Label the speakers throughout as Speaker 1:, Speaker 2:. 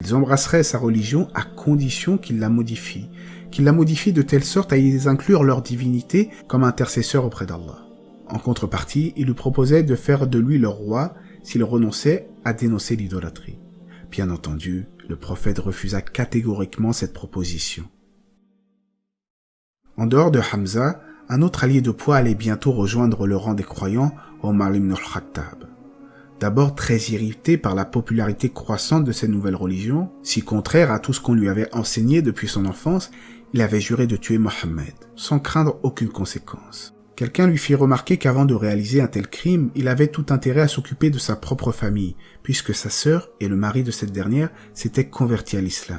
Speaker 1: Ils embrasseraient sa religion à condition qu'il la modifie de telle sorte à y inclure leur divinité comme intercesseur auprès d'Allah. En contrepartie, ils lui proposaient de faire de lui leur roi s'il renonçait à dénoncer l'idolâtrie. Bien entendu, le prophète refusa catégoriquement cette proposition. En dehors de Hamza, un autre allié de poids allait bientôt rejoindre le rang des croyants, Omar ibn al-Khattab. D'abord très irrité par la popularité croissante de cette nouvelle religion, si contraire à tout ce qu'on lui avait enseigné depuis son enfance, il avait juré de tuer Mohammed, sans craindre aucune conséquence. Quelqu'un lui fit remarquer qu'avant de réaliser un tel crime, il avait tout intérêt à s'occuper de sa propre famille, puisque sa sœur et le mari de cette dernière s'étaient convertis à l'islam.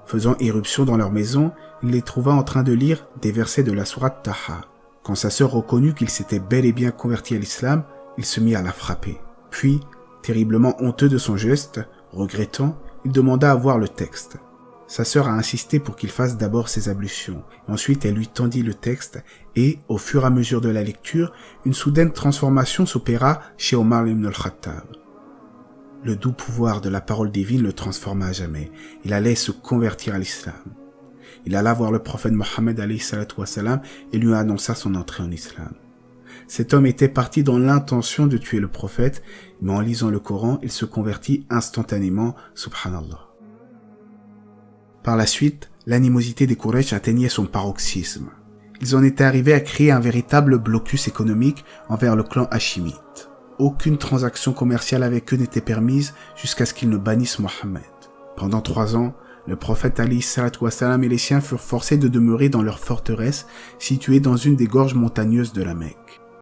Speaker 1: Faisant irruption dans leur maison, il les trouva en train de lire des versets de la sourate Taha. Quand sa sœur reconnut qu'il s'était bel et bien converti à l'islam, il se mit à la frapper. Puis, terriblement honteux de son geste, regrettant, il demanda à voir le texte. Sa sœur a insisté pour qu'il fasse d'abord ses ablutions. Ensuite, elle lui tendit le texte et, au fur et à mesure de la lecture, une soudaine transformation s'opéra chez Omar ibn al-Khattab. Le doux pouvoir de la parole divine le transforma à jamais. Il allait se convertir à l'islam. Il alla voir le prophète Mohammed alayhi salatu wassalam et lui annonça son entrée en islam. Cet homme était parti dans l'intention de tuer le prophète, mais en lisant le Coran, il se convertit instantanément, subhanallah. Par la suite, l'animosité des Quraysh atteignait son paroxysme. Ils en étaient arrivés à créer un véritable blocus économique envers le clan hachimite. Aucune transaction commerciale avec eux n'était permise jusqu'à ce qu'ils ne bannissent Mohammed. Pendant 3 ans, le prophète alayhi salatu wassalam et les siens furent forcés de demeurer dans leur forteresse située dans une des gorges montagneuses de la Mecque.